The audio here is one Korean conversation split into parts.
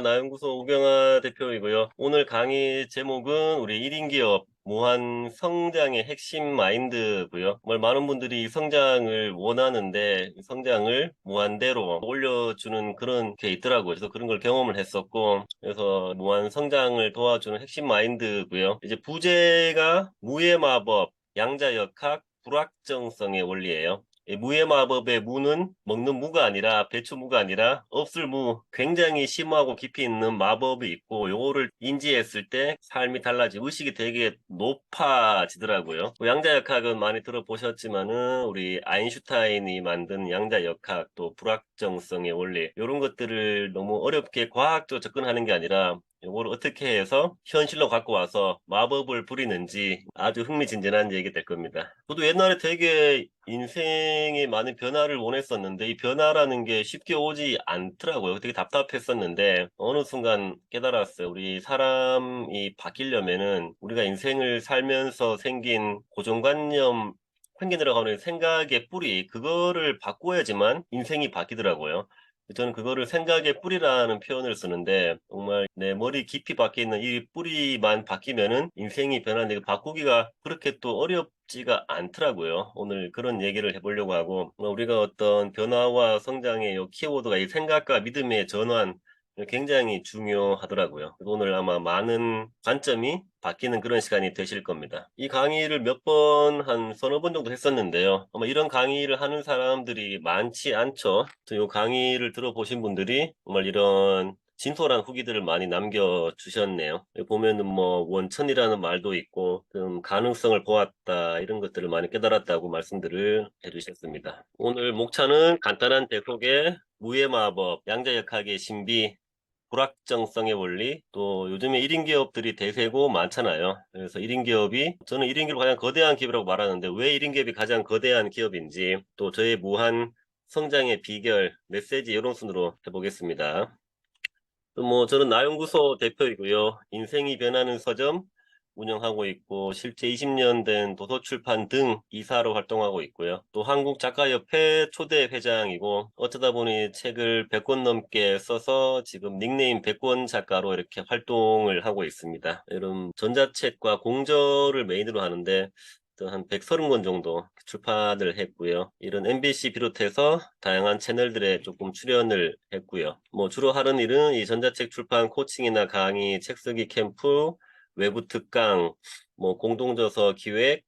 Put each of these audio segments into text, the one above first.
나연구소 우경아 대표이고요. 오늘 강의 제목은 우리 1인 기업 무한 성장의 핵심 마인드고요. 정말 많은 분들이 성장을 원하는데 성장을 무한대로 올려주는 그런 게 있더라고요. 그래서 그런 걸 경험을 했었고, 그래서 무한 성장을 도와주는 핵심 마인드고요. 이제 부제가 무의 마법, 양자역학, 불확정성의 원리예요. 이 무의 마법의 무는 먹는 무가 아니라 배추 무가 아니라 없을 무, 굉장히 심하고 깊이 있는 마법이 있고, 요거를 인지했을 때 삶이 달라지고 의식이 되게 높아지더라고요. 양자역학은 많이 들어보셨지만은 우리 아인슈타인이 만든 양자역학, 또 불확정성의 원리, 이런 것들을 너무 어렵게 과학적으로 접근하는 게 아니라 요거를 어떻게 해서 현실로 갖고 와서 마법을 부리는지 아주 흥미진진한 얘기 될 겁니다. 저도 옛날에 되게 인생에 많은 변화를 원했었는데 이 변화라는 게 쉽게 오지 않더라고요. 되게 답답했었는데 어느 순간 깨달았어요. 우리 사람이 바뀌려면은 우리가 인생을 살면서 생긴 고정관념, 생겨 들어가는 생각의 뿌리, 그거를 바꿔야지만 인생이 바뀌더라고요. 저는 그거를 생각의 뿌리라는 표현을 쓰는데, 정말 내 머리 깊이 박혀 있는 이 뿌리만 바뀌면은 인생이 변하는데, 이거 바꾸기가 그렇게 또 어렵지가 않더라고요. 오늘 그런 얘기를 해보려고 하고, 우리가 어떤 변화와 성장의 요 키워드가 이 생각과 믿음의 전환, 굉장히 중요하더라고요. 오늘 아마 많은 관점이 바뀌는 그런 시간이 되실 겁니다. 이 강의를 몇 번, 한 서너 번 정도 했었는데요. 아마 이런 강의를 하는 사람들이 많지 않죠. 이 강의를 들어보신 분들이 정말 이런 진솔한 후기들을 많이 남겨주셨네요. 여기 보면은 뭐 원천이라는 말도 있고 좀 가능성을 보았다, 이런 것들을 많이 깨달았다고 말씀들을 해주셨습니다. 오늘 목차는 간단한 대속에 무의 마법, 양자역학의 신비, 불확정성의 원리, 또 요즘에 1인 기업들이 대세고 많잖아요. 그래서 1인 기업이, 저는 1인 기업이 가장 거대한 기업이라고 말하는데 왜 1인 기업이 가장 거대한 기업인지, 또 저의 무한 성장의 비결, 메시지, 이런 순으로 해보겠습니다. 또 뭐 저는 나연구소 대표이고요. 인생이 변하는 서점 운영하고 있고, 실제 20년 된 도서출판 등 이사로 활동하고 있고요. 또 한국작가협회 초대 회장이고, 어쩌다 보니 책을 100권 넘게 써서 지금 닉네임 100권 작가로 이렇게 활동을 하고 있습니다. 이런 전자책과 공저를 메인으로 하는데 한 130권 정도 출판을 했고요. 이런 MBC 비롯해서 다양한 채널들에 조금 출연을 했고요. 뭐 주로 하는 일은 이 전자책 출판 코칭이나 강의, 책 쓰기 캠프, 외부 특강, 뭐 공동저서 기획,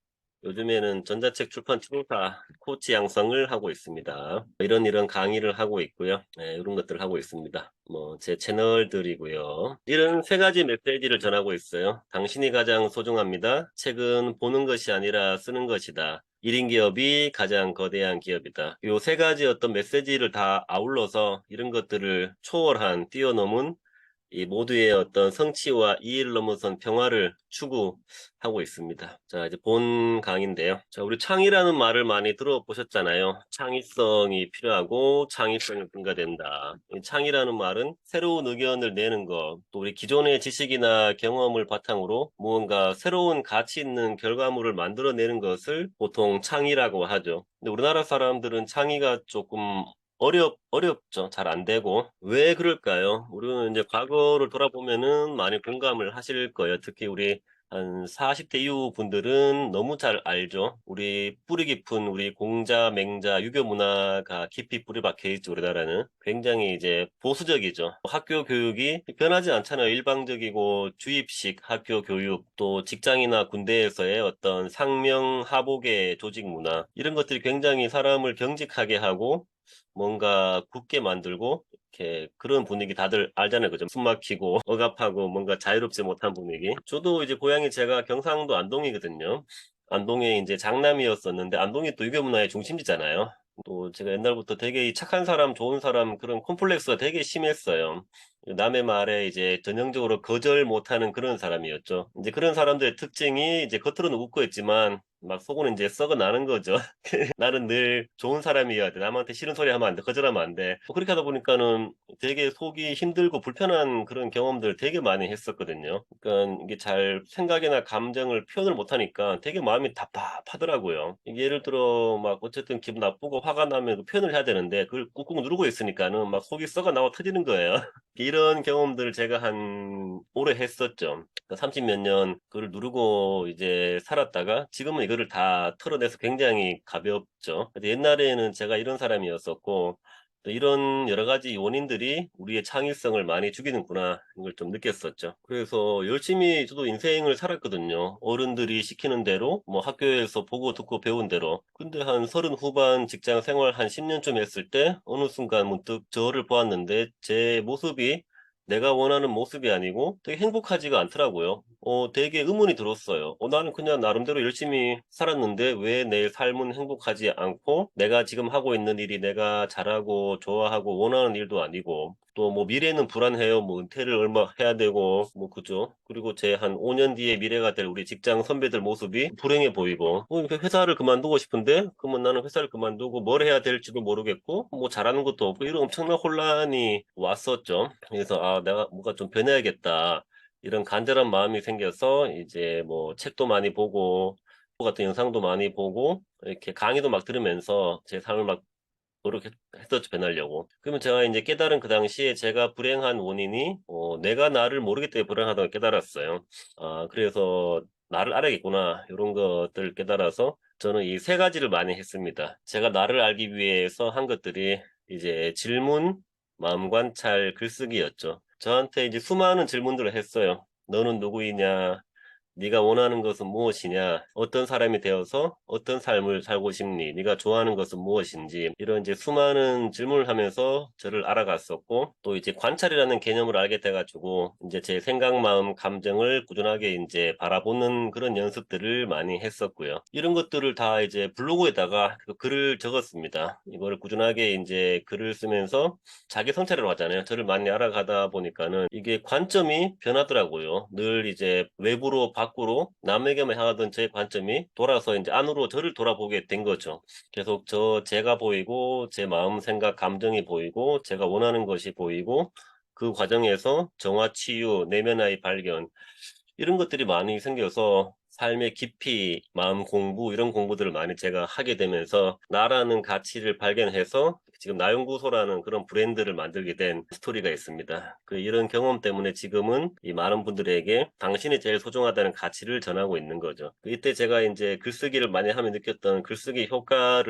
요즘에는 전자책 출판 팀사 코치 양성을 하고 있습니다. 이런 강의를 하고 있고요. 네, 이런 것들을 하고 있습니다. 뭐 제 채널들이고요. 이런 세 가지 메시지를 전하고 있어요. 당신이 가장 소중합니다. 책은 보는 것이 아니라 쓰는 것이다. 1인 기업이 가장 거대한 기업이다. 이 세 가지 어떤 메시지를 다 아울러서 이런 것들을 초월한, 뛰어넘은 이 모두의 어떤 성취와 이의를 넘어선 평화를 추구하고 있습니다. 자, 이제 본 강의인데요. 자, 우리 창의라는 말을 많이 들어보셨잖아요. 창의성이 필요하고 창의성이 증가된다. 이 창의라는 말은 새로운 의견을 내는 것, 또 우리 기존의 지식이나 경험을 바탕으로 무언가 새로운 가치 있는 결과물을 만들어내는 것을 보통 창의라고 하죠. 근데 우리나라 사람들은 창의가 조금 어렵죠. 잘 안 되고. 왜 그럴까요? 우리는 이제 과거를 돌아보면은 많이 공감을 하실 거예요. 특히 우리 한 40대 이후 분들은 너무 잘 알죠. 우리 뿌리 깊은 우리 공자, 맹자, 유교 문화가 깊이 뿌리 박혀 있죠. 우리나라는 굉장히 이제 보수적이죠. 학교 교육이 변하지 않잖아요. 일방적이고 주입식 학교 교육, 또 직장이나 군대에서의 어떤 상명 하복의 조직 문화, 이런 것들이 굉장히 사람을 경직하게 하고 뭔가 굳게 만들고, 이렇게 그런 분위기 다들 알잖아요. 그죠? 숨 막히고 억압하고 뭔가 자유롭지 못한 분위기. 저도 이제 고향이 제가 경상도 안동이거든요. 안동에 이제 장남이었었는데, 안동이 또 유교 문화의 중심지잖아요. 또 제가 옛날부터 되게 이 착한 사람, 좋은 사람, 그런 콤플렉스가 되게 심했어요. 남의 말에 이제 전형적으로 거절 못하는 그런 사람이었죠. 이제 그런 사람들의 특징이 이제 겉으로는 웃고 있지만 막 속은 이제 썩어 나는 거죠. 나는 늘 좋은 사람이어야 돼. 남한테 싫은 소리 하면 안 돼. 거절하면 안 돼. 뭐 그렇게 하다 보니까는 되게 속이 힘들고 불편한 그런 경험들 되게 많이 했었거든요. 그러니까 이게 잘 생각이나 감정을 표현을 못 하니까 되게 마음이 답답하더라고요. 이게 예를 들어 막 어쨌든 기분 나쁘고 화가 나면 그 표현을 해야 되는데 그걸 꾹꾹 누르고 있으니까는 막 속이 썩어 나와 터지는 거예요. 이런 경험들을 제가 한 오래 했었죠. 30 몇 년 그걸 누르고 이제 살았다가 지금은 이거를 다 털어내서 굉장히 가볍죠. 근데 옛날에는 제가 이런 사람이었었고 또 이런 여러 가지 원인들이 우리의 창의성을 많이 죽이는구나 이걸 좀 느꼈었죠. 그래서 열심히 저도 인생을 살았거든요. 어른들이 시키는 대로 뭐 학교에서 보고 듣고 배운 대로. 근데 한 30 후반 직장 생활 한 10년쯤 했을 때 어느 순간 문득 저를 보았는데 제 모습이 내가 원하는 모습이 아니고 되게 행복하지가 않더라고요. 되게 의문이 들었어요. 나는 그냥 나름대로 열심히 살았는데 왜 내 삶은 행복하지 않고 내가 지금 하고 있는 일이 내가 잘하고 좋아하고 원하는 일도 아니고 또 뭐 미래는 불안해요. 뭐 은퇴를 얼마 해야 되고 뭐 그죠. 그리고 제 한 5년 뒤에 미래가 될 우리 직장 선배들 모습이 불행해 보이고 그 회사를 그만두고 싶은데 그러면 나는 회사를 그만두고 뭘 해야 될지도 모르겠고 뭐 잘하는 것도 없고 이런 엄청난 혼란이 왔었죠. 그래서 내가 뭔가 좀 변해야겠다. 이런 간절한 마음이 생겨서 이제 뭐 책도 많이 보고 같은 영상도 많이 보고 이렇게 강의도 막 들으면서 제 삶을 막 노력했었죠, 변하려고. 그러면 제가 이제 깨달은 그 당시에 제가 불행한 원인이, 내가 나를 모르기 때문에 불행하다고 깨달았어요. 그래서 나를 알아야겠구나. 이런 것들 깨달아서 저는 이 세 가지를 많이 했습니다. 제가 나를 알기 위해서 한 것들이 이제 질문, 마음 관찰, 글쓰기였죠. 저한테 이제 수많은 질문들을 했어요. 너는 누구이냐? 네가 원하는 것은 무엇이냐? 어떤 사람이 되어서 어떤 삶을 살고 싶니? 네가 좋아하는 것은 무엇인지? 이런 이제 수많은 질문을 하면서 저를 알아갔었고, 또 이제 관찰이라는 개념을 알게 돼가지고, 이제 제 생각, 마음, 감정을 꾸준하게 이제 바라보는 그런 연습들을 많이 했었고요. 이런 것들을 다 이제 블로그에다가 그 글을 적었습니다. 이걸 꾸준하게 이제 글을 쓰면서 자기 성찰을 하잖아요. 저를 많이 알아가다 보니까는 이게 관점이 변하더라고요. 늘 이제 외부로 밖으로 남에게만 향하던 제 관점이 돌아서 이제 안으로 저를 돌아보게 된 거죠. 계속 제가 보이고 제 마음, 생각, 감정이 보이고 제가 원하는 것이 보이고 그 과정에서 정화, 치유, 내면의 발견 이런 것들이 많이 생겨서 삶의 깊이, 마음 공부, 이런 공부들을 많이 제가 하게 되면서 나라는 가치를 발견해서 지금 나연구소라는 그런 브랜드를 만들게 된 스토리가 있습니다. 이런 경험 때문에 지금은 이 많은 분들에게 당신이 제일 소중하다는 가치를 전하고 있는 거죠. 이때 제가 이제 글쓰기를 많이 하면 느꼈던 글쓰기 효과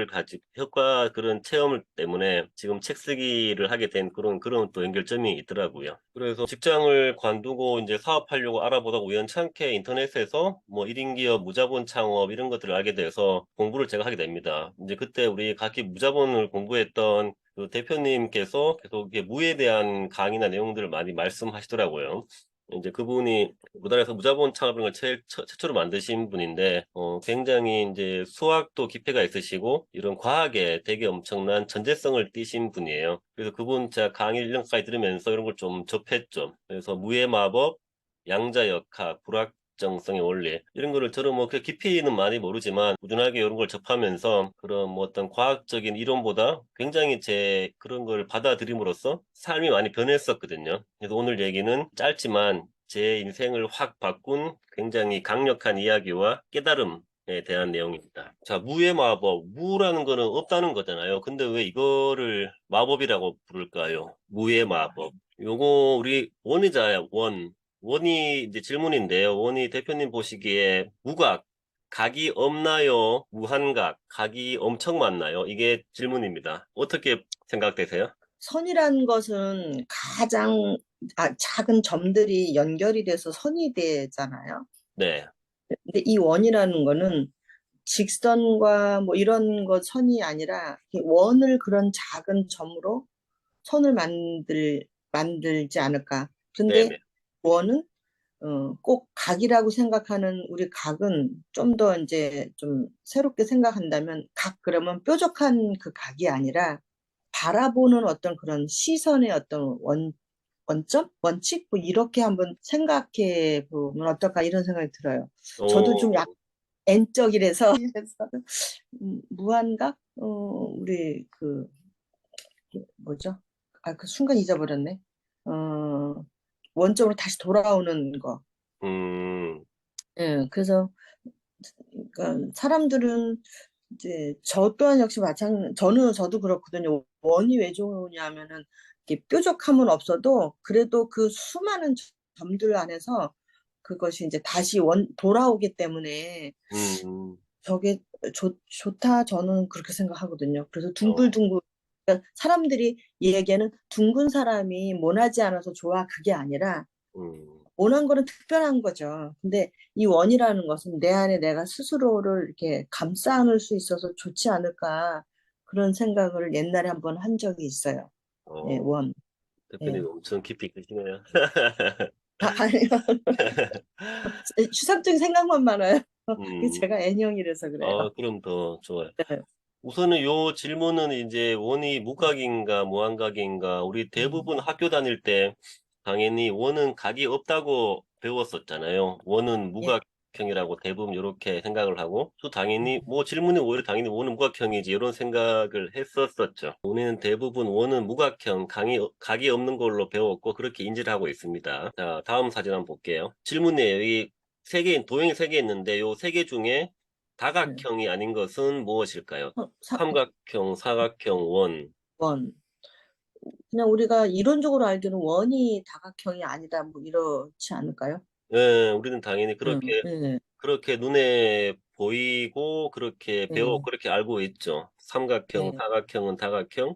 그런 체험을 때문에 지금 책 쓰기를 하게 된 그런 또 연결점이 있더라고요. 그래서 직장을 관두고 이제 사업하려고 알아보다가 우연찮게 인터넷에서 뭐 1인 기업, 무자본 창업 이런 것들을 알게 돼서 공부를 제가 하게 됩니다. 이제 그때 우리 각기 무자본을 공부했던 그 대표님께서 계속 이게 무에 대한 강의나 내용들을 많이 말씀하시더라고요. 이제 그분이 우리나라에서 무자본 창업을 최초로 만드신 분인데, 굉장히 이제 수학도 기회가 있으시고, 이런 과학에 되게 엄청난 전재성을 띠신 분이에요. 그래서 그분 제가 강의 1년까지 들으면서 이런 걸 좀 접했죠. 그래서 무의 마법, 양자역학, 불확정성의 원리, 이런 거를 저는 뭐 그 깊이는 많이 모르지만, 꾸준하게 이런 걸 접하면서 그런 뭐 어떤 과학적인 이론보다 굉장히 제 그런 걸 받아들임으로써 삶이 많이 변했었거든요. 그래서 오늘 얘기는 짧지만 제 인생을 확 바꾼 굉장히 강력한 이야기와 깨달음에 대한 내용입니다. 자, 무의 마법. 무라는 거는 없다는 거잖아요. 근데 왜 이거를 마법이라고 부를까요? 무의 마법. 요거 우리 원이자야, 원. 원이 이제 질문인데요. 원이 대표님 보시기에 무각, 각이 없나요? 무한각, 각이 엄청 많나요? 이게 질문입니다. 어떻게 생각되세요? 선이라는 것은 가장 작은 점들이 연결이 돼서 선이 되잖아요. 네, 근데 이 원이라는 거는 직선과 뭐 이런 것 선이 아니라 이 원을 그런 작은 점으로 선을 만들지 않을까. 근데 네네. 원은 꼭 각이라고 생각하는 우리 각은 좀 더 이제 좀 새롭게 생각한다면 각 그러면 뾰족한 그 각이 아니라 바라보는 어떤 그런 시선의 어떤 원점? 원칙? 뭐 이렇게 한번 생각해 보면 어떨까 이런 생각이 들어요. 저도 좀 오, N적이라서 이래서 무한각 우리 뭐죠? 아, 그 순간 잊어버렸네. 어, 원점으로 다시 돌아오는 거. 음, 예, 그래서 그러니까 사람들은 이제 저 또한 역시 저도 그렇거든요. 원이 왜 좋으냐면은 이렇게 뾰족함은 없어도 그래도 그 수많은 점들 안에서 그것이 이제 다시 돌아오기 때문에 음, 저게 좋다 저는 그렇게 생각하거든요. 그래서 어, 둥글둥글 그러니까 사람들이 얘기하는 둥근 사람이 모나지 않아서 좋아 그게 아니라 음, 원한 거는 특별한 거죠. 근데 이 원이라는 것은 내 안에 내가 스스로를 이렇게 감싸 안을 수 있어서 좋지 않을까 그런 생각을 옛날에 한번 한 적이 있어요. 예, 어, 원. 대표님 예. 엄청 깊이 계시네요. 아니요. 추상적인 생각만 많아요. 그게 음, 제가 N형이라서 그래요. 그럼 더 좋아요. 네. 우선은 요 질문은 이제 원이 무각인가 무한각인가 우리 음, 대부분 학교 다닐 때 당연히 원은 각이 없다고 배웠었잖아요. 원은 예. 무각형이라고 대부분 이렇게 생각을 하고 또 당연히 음, 뭐 질문이 오히려 당연히 원은 무각형이지 이런 생각을 했었었죠. 우리는 대부분 원은 무각형, 각이 없는 걸로 배웠고 그렇게 인지를 하고 있습니다. 자, 다음 사진 한번 볼게요. 질문이에요. 이 도형이 세 개 있는데 요 세 개 중에 네. 다각형이 아닌 것은 무엇일까요? 어, 삼각형, 사각형, 원. 원. 그냥 우리가 이론적으로 알기로는 원이 다각형이 아니다, 뭐 이렇지 않을까요? 예, 우리는 당연히 네, 그렇게 눈에 보이고, 그렇게 배워, 네, 그렇게 알고 있죠. 삼각형, 네, 사각형은 다각형, 네,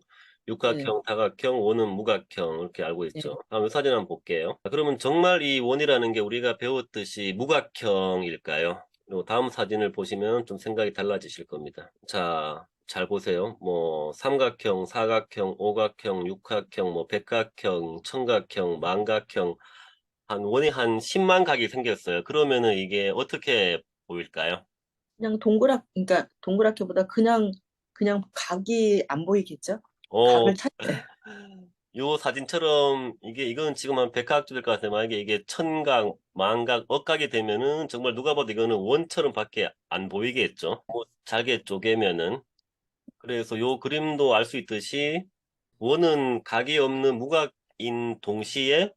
육각형, 다각형, 원은 무각형, 이렇게 알고 네. 있죠. 다음 사진 한번 볼게요. 그러면 정말 이 원이라는 게 우리가 배웠듯이 무각형일까요? 요 다음 사진을 보시면 좀 생각이 달라지실 겁니다. 자, 잘 보세요. 뭐, 삼각형, 사각형, 오각형, 육각형, 뭐, 백각형, 청각형, 만각형, 원이 한 10만 각이 생겼어요. 그러면은 이게 어떻게 보일까요? 그냥 그러니까 동그랗게보다 그냥 각이 안 보이겠죠? 어, 각을 찾, 요 사진처럼 이건 지금 한 백각주일 것 같아요. 만약에 이게 천각, 만각, 억각이 되면은 정말 누가 봐도 이거는 원처럼 밖에 안 보이겠죠. 뭐 잘게 쪼개면은. 그래서 요 그림도 알 수 있듯이 원은 각이 없는 무각인 동시에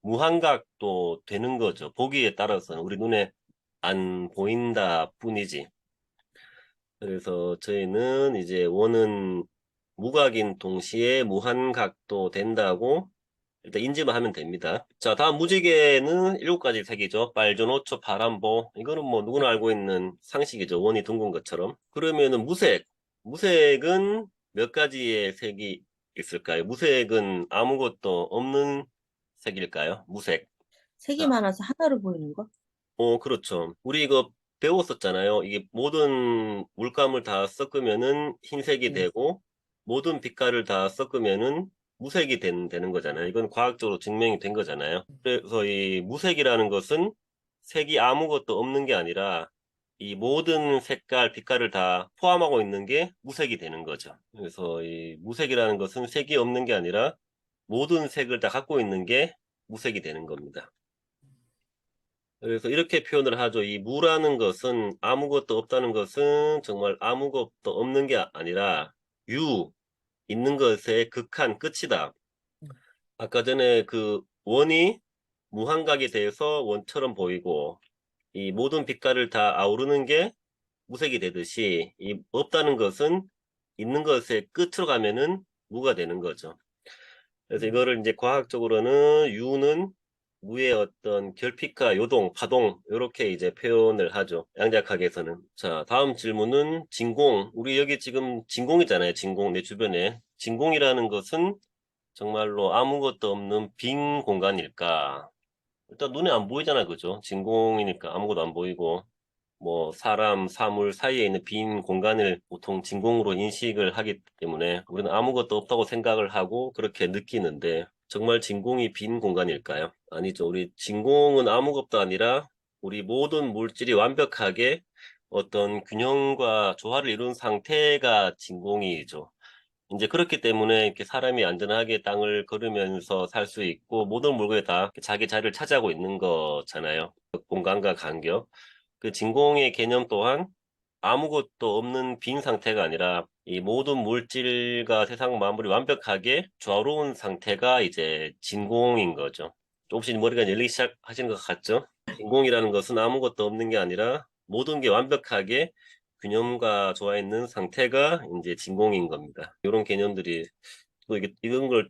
무한각도 되는 거죠. 보기에 따라서는 우리 눈에 안 보인다 뿐이지. 그래서 저희는 이제 원은 무각인 동시에 무한각도 된다고 일단 인지만 하면 됩니다. 자, 다음 무지개는 7가지 색이죠. 빨주노초, 파란보. 이거는 뭐 누구나 알고 있는 상식이죠. 원이 둥근 것처럼. 그러면은 무색은 몇 가지의 색이 있을까요? 무색은 아무것도 없는 색일까요? 무색. 자, 색이 많아서 하나로 보이는 거? 그렇죠. 우리 이거 배웠었잖아요. 이게 모든 물감을 다 섞으면은 흰색이 네. 되고, 모든 빛깔을 다 섞으면은 무색이 되는 거잖아요. 이건 과학적으로 증명이 된 거잖아요. 그래서 이 무색이라는 것은 색이 아무것도 없는 게 아니라 이 모든 색깔, 빛깔을 다 포함하고 있는 게 무색이 되는 거죠. 그래서 이 무색이라는 것은 색이 없는 게 아니라 모든 색을 다 갖고 있는 게 무색이 되는 겁니다. 그래서 이렇게 표현을 하죠. 이 무라는 것은 아무것도 없다는 것은 정말 아무것도 없는 게 아니라 있는 것의 극한 끝이다. 아까 전에 그 원이 무한각이 돼서 원처럼 보이고 이 모든 빛깔을 다 아우르는 게 무색이 되듯이 이 없다는 것은 있는 것의 끝으로 가면은 무가 되는 거죠. 그래서 음. 이거를 이제 과학적으로는 U는 무의 어떤 결핍과 요동, 파동, 이렇게 이제 표현을 하죠. 양자학에서는. 자, 다음 질문은 진공. 우리 여기 지금 진공이잖아요. 진공, 내 주변에. 진공이라는 것은 정말로 아무것도 없는 빈 공간일까? 일단 눈에 안 보이잖아, 그죠? 진공이니까 아무것도 안 보이고. 뭐 사람, 사물 사이에 있는 빈 공간을 보통 진공으로 인식을 하기 때문에 우리는 아무것도 없다고 생각을 하고 그렇게 느끼는데 정말 진공이 빈 공간일까요? 아니죠. 우리 진공은 아무것도 아니라 우리 모든 물질이 완벽하게 어떤 균형과 조화를 이룬 상태가 진공이죠. 이제 그렇기 때문에 이렇게 사람이 안전하게 땅을 걸으면서 살 수 있고 모든 물건이 다 자기 자리를 차지하고 있는 거잖아요. 공간과 간격. 그 진공의 개념 또한 아무것도 없는 빈 상태가 아니라 이 모든 물질과 세상 만물이 완벽하게 조화로운 상태가 이제 진공인 거죠. 조금씩 머리가 열리기 시작하시는 것 같죠? 진공이라는 것은 아무것도 없는 게 아니라 모든 게 완벽하게 균형과 좋아 있는 상태가 이제 진공인 겁니다. 이런 개념들이 또 이런 걸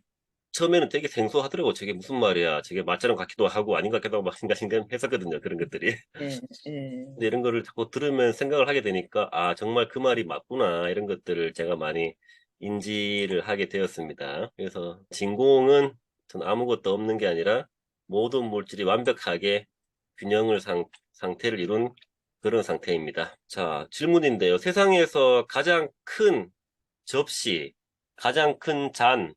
처음에는 되게 생소하더라고. 저게 무슨 말이야. 저게 맞처럼 같기도 하고 아닌 것 같기도 하고 막 생각했었거든요. 그런 것들이. 예, 예, 근데 이런 거를 자꾸 들으면 생각을 하게 되니까, 아, 정말 그 말이 맞구나. 이런 것들을 제가 많이 인지를 하게 되었습니다. 그래서 진공은 전 아무것도 없는 게 아니라 모든 물질이 완벽하게 균형을 상태를 이룬 그런 상태입니다. 자, 질문인데요. 세상에서 가장 큰 접시, 가장 큰 잔,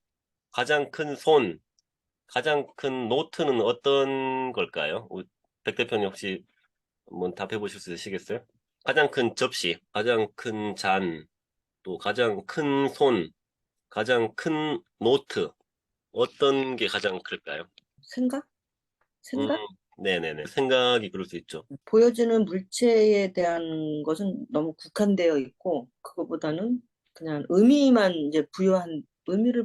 가장 큰 손, 가장 큰 노트는 어떤 걸까요? 백 대표님 혹시 한번 답해 보실 수 있으시겠어요? 가장 큰 접시, 가장 큰 잔, 또 가장 큰 손, 가장 큰 노트. 어떤 게 가장 클까요? 생각? 음, 생각? 네네네. 생각이 그럴 수 있죠. 보여지는 물체에 대한 것은 너무 국한되어 있고, 그거보다는 그냥 의미를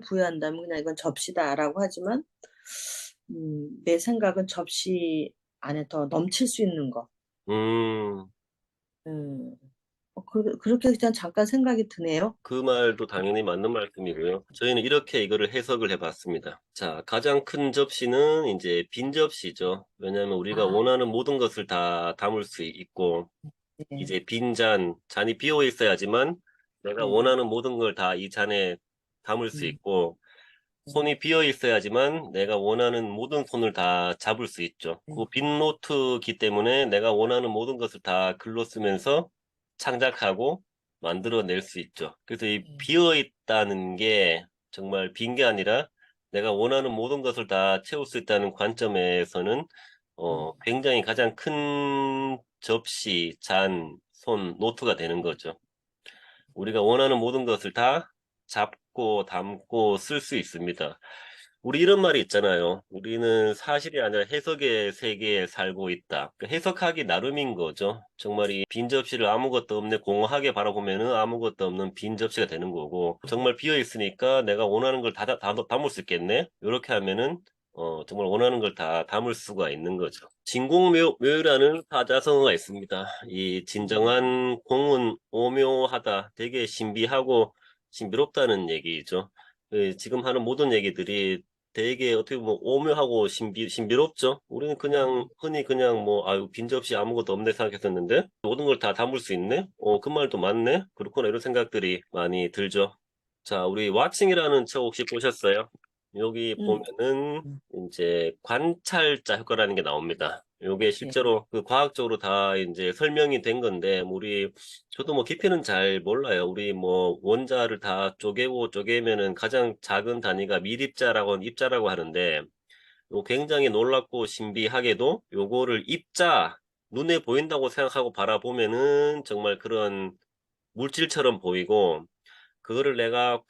부여한다면 그냥 이건 접시다라고 하지만, 내 생각은 접시 안에 더 넘칠 수 있는 거. 음, 음, 그렇게 그냥 잠깐 생각이 드네요. 그 말도 당연히 맞는 말씀이고요. 저희는 이렇게 이거를 해석을 해봤습니다. 자, 가장 큰 접시는 이제 빈 접시죠. 왜냐하면 우리가 아, 원하는 모든 것을 다 담을 수 있고, 네, 이제 빈 잔이 비어 있어야지만 내가 네, 원하는 모든 걸 다 이 잔에 담을 수 음, 있고, 손이 비어 있어야지만 내가 원하는 모든 손을 다 잡을 수 있죠. 그 네, 빈 노트기 때문에 내가 원하는 모든 것을 다 글로 쓰면서 창작하고 만들어낼 수 있죠. 그래서 이 네, 비어 있다는 게 정말 빈 게 아니라 내가 원하는 모든 것을 다 채울 수 있다는 관점에서는 음, 굉장히 가장 큰 접시, 잔, 손, 노트가 되는 거죠. 우리가 원하는 모든 것을 다 잡고 담고 쓸 수 있습니다. 우리 이런 말이 있잖아요. 우리는 사실이 아니라 해석의 세계에 살고 있다. 그 해석하기 나름인 거죠. 정말 이 빈 접시를 아무것도 없네 공허하게 바라보면은 아무것도 없는 빈 접시가 되는 거고, 정말 비어 있으니까 내가 원하는 걸 다 담을 수 있겠네? 이렇게 하면은 정말 원하는 걸 다 담을 수가 있는 거죠. 진공묘유라는 사자성어가 있습니다. 이 진정한 공은 오묘하다, 되게 신비하고 신비롭다는 얘기죠. 지금 하는 모든 얘기들이 되게 어떻게 보면 오묘하고 신비롭죠? 우리는 그냥 흔히 그냥 뭐, 아유, 빈 접시 아무것도 없네 생각했었는데, 모든 걸 다 담을 수 있네? 그 말도 맞네? 그렇구나, 이런 생각들이 많이 들죠. 자, 우리 왓칭이라는 책 혹시 보셨어요? 여기 음, 보면은 음, 이제 관찰자 효과라는 게 나옵니다. 요게 네, 실제로 그 과학적으로 다 이제 설명이 된 건데, 저도 뭐 깊이는 잘 몰라요. 우리 뭐 원자를 다 쪼개면은 가장 작은 단위가 입자라고 하는데, 요 굉장히 놀랍고 신비하게도 요거를 눈에 보인다고 생각하고 바라보면은 정말 그런 물질처럼 보이고, 그거를 내가